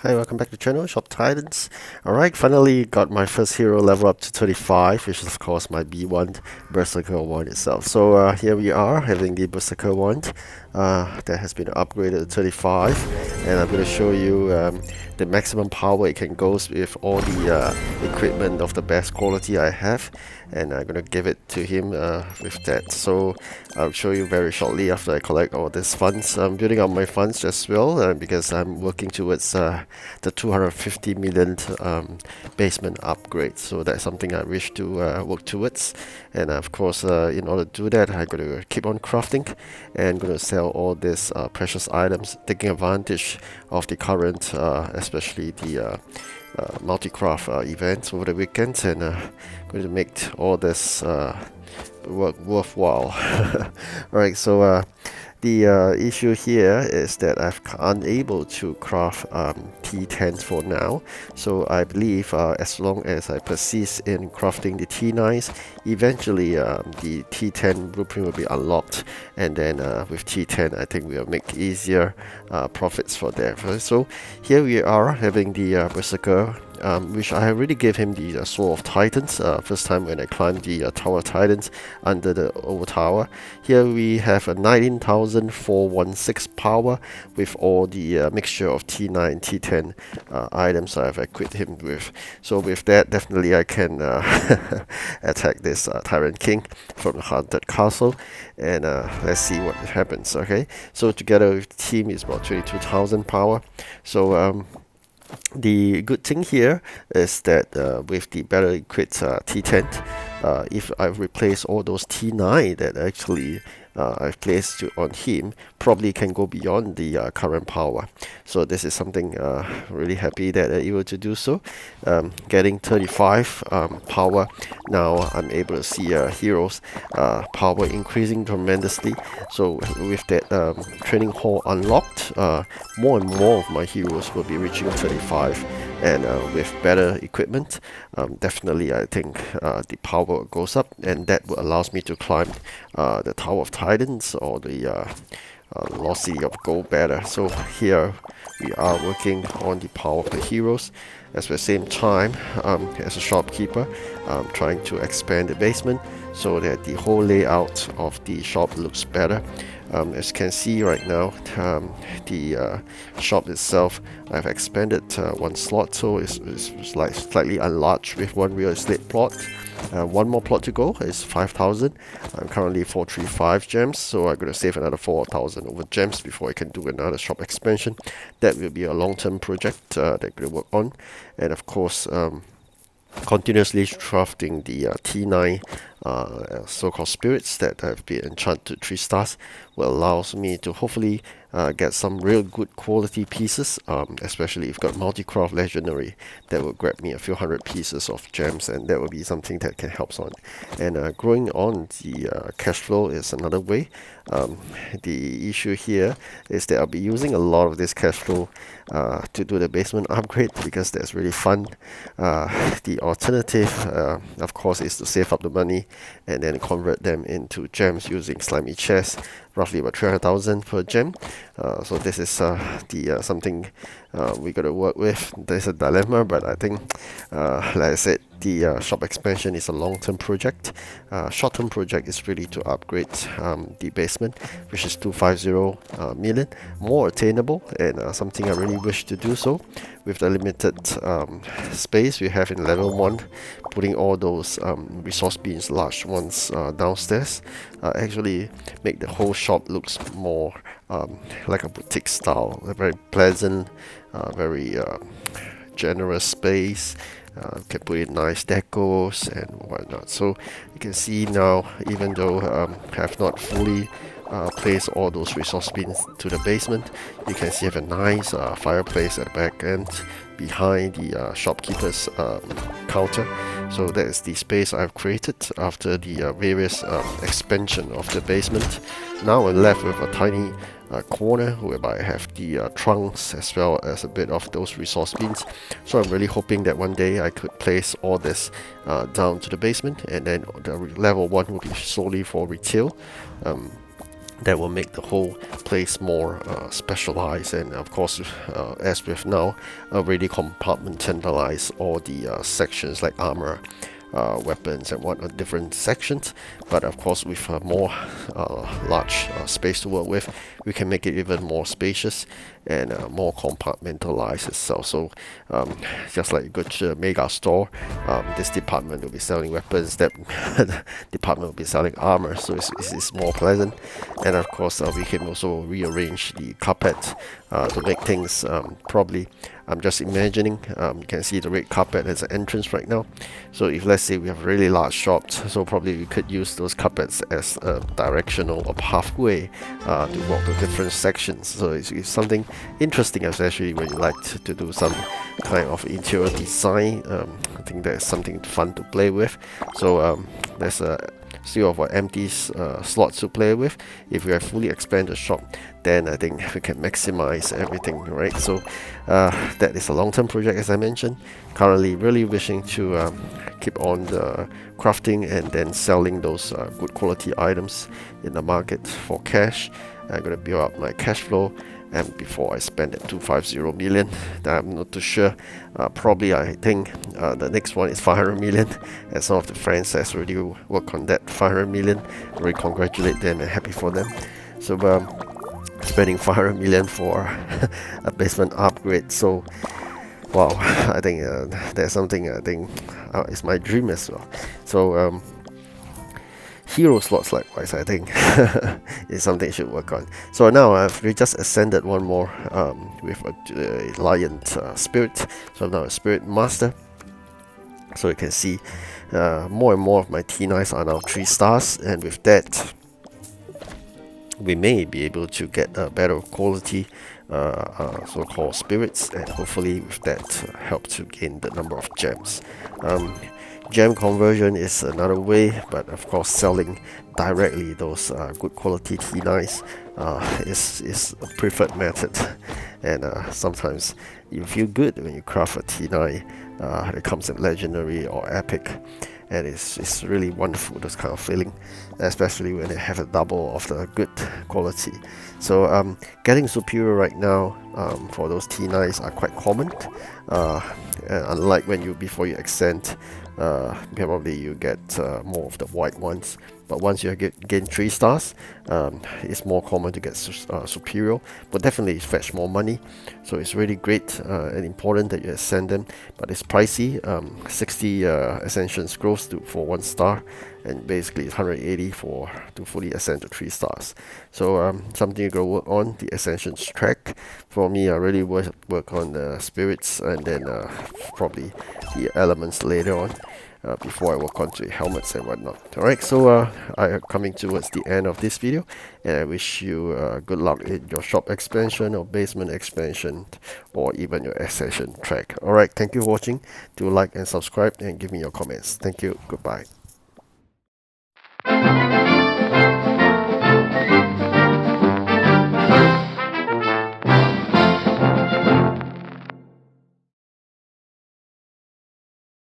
Hi, welcome back to the channel, Shop Titans. Alright, finally got my first hero level up to 35, which is of course my B1 Berserker wand itself. So here we are, having the Berserker wand that has been upgraded to 35, and I'm going to show you the maximum power it can go with all the equipment of the best quality I have, and I'm going to give it to him with that. So I'll show you very shortly after I collect all these funds. I'm building up my funds as well because I'm working towards the 250 millionth basement upgrade. So that's something I wish to work towards, and of course in order to do that I'm going to keep on crafting and going to sell all these precious items, taking advantage of the current especially the multi-craft events over the weekends, and going to make all this worthwhile. Alright, so the issue here is that I'm unable to craft T10s for now, so I believe as long as I persist in crafting the T9s, eventually the T10 blueprint will be unlocked, and then with T10 I think we'll make easier profits for that. So here we are having the Berserker, which I already gave him the Sword of Titans first time when I climbed the Tower of Titans under the old tower. Here we have a 19,416 power with all the mixture of T9 and T10 items I've equipped him with. So with that, definitely I can attack this Tyrant King from the Haunted Castle, and let's see what happens. Okay, so together with the team is about 22,000 power. So the good thing here is that with the better equipped T10, if I replace all those T9 that actually I've placed on him, probably can go beyond the current power. So this is something really happy that I'm able to do so. Getting 35 power, now I'm able to see heroes power increasing tremendously. So with that training hall unlocked, more and more of my heroes will be reaching 35, and with better equipment, definitely I think the power goes up, and that allows me to climb the Tower of Titans or the Lost City of Gold better. So here we are working on the power of the heroes. At the same time, as a shopkeeper, trying to expand the basement so that the whole layout of the shop looks better. As you can see right now, the shop itself, I've expanded one slot, so it's like slightly enlarged with one real estate plot. One more plot to go is 5,000. I'm currently 435 gems, so I'm going to save another 4,000 over gems before I can do another shop expansion. That will be a long-term project that I'm going to work on, and of course continuously crafting the T9 so-called spirits that have been enchanted to 3 stars will allows me to hopefully get some real good quality pieces, especially if you've got multi-craft legendary that will grab me a few hundred pieces of gems, and that will be something that can help on. And growing on the cash flow is another way. The issue here is that I'll be using a lot of this cash flow to do the basement upgrade because that's really fun. The alternative, of course, is to save up the money and then convert them into gems using slimy chests, roughly about 300,000 per gem. So this is the something we got to work with. There's a dilemma, but I think, like I said, the shop expansion is a long-term project. Short-term project is really to upgrade the basement, which is 250 million, more attainable, and something I really wish to do so. With the limited space we have in level 1, putting all those resource beans, large ones, downstairs, actually make the whole shop looks more like a boutique style, a very pleasant, very generous space. Can put in nice decors and whatnot. So you can see now, even though I have not fully place all those resource bins to the basement, you can see I have a nice fireplace at the back end behind the shopkeeper's counter. So that is the space I've created after the various expansion of the basement. Now I'm left with a tiny corner whereby I have the trunks as well as a bit of those resource bins. So I'm really hoping that one day I could place all this down to the basement, and then the level 1 will be solely for retail. that will make the whole place more specialized, and of course as we've now already compartmentalized all the sections like armor, weapons and what are different sections. But of course with more large space to work with, we can make it even more spacious and more compartmentalized itself. So just like a good mega store, this department will be selling weapons, that department will be selling armor, so it's more pleasant. And of course we can also rearrange the carpet to make things probably, I'm just imagining, you can see the red carpet as an entrance right now. So if let's say we have really large shops, so probably we could use those carpets as a directional or pathway to walk to different sections. So it's something interesting, especially when you like to do some kind of interior design. I think there's something fun to play with. So there's a still of empty slots to play with. If we have fully expand the shop, then I think we can maximize everything, right? So that is a long-term project, as I mentioned. Currently really wishing to keep on the crafting and then selling those good quality items in the market for cash. I'm going to build up my cash flow, and before I spend that 250 million, I'm not too sure. Probably I think the next one is 500 million, and some of the friends has already worked on that 500 million. Really congratulate them and happy for them. So spending 500 million for a basement upgrade, so wow, I think there's something I think it's my dream as well. So hero slots likewise, I think is something you should work on. So now we just ascended one more with a lion spirit, so I'm now a spirit master. So you can see more and more of my T9s are now 3 stars, and with that we may be able to get a better quality so-called spirits, and hopefully with that help to gain the number of gems. Gem conversion is another way, but of course selling directly those good quality T9s is a preferred method. And sometimes you feel good when you craft a T9 that comes in legendary or epic, and it's really wonderful, this kind of feeling, especially when they have a double of the good quality. So getting superior right now for those T9s are quite common, unlike when before you ascend, probably you get more of the white ones. But once you gain 3 stars, it's more common to get superior, but definitely fetch more money. So it's really great and important that you ascend them, but it's pricey. 60 ascension scrolls for 1 star, and basically it's 180 to fully ascend to 3 stars. So something you gotta work on, the ascensions track. For me, I really work on the spirits, and then probably the elements later on, before I work on to helmets and whatnot. Alright, so I am coming towards the end of this video, and I wish you good luck in your shop expansion or basement expansion, or even your ascension track. Alright, thank you for watching. Do like and subscribe and give me your comments. Thank you. Goodbye.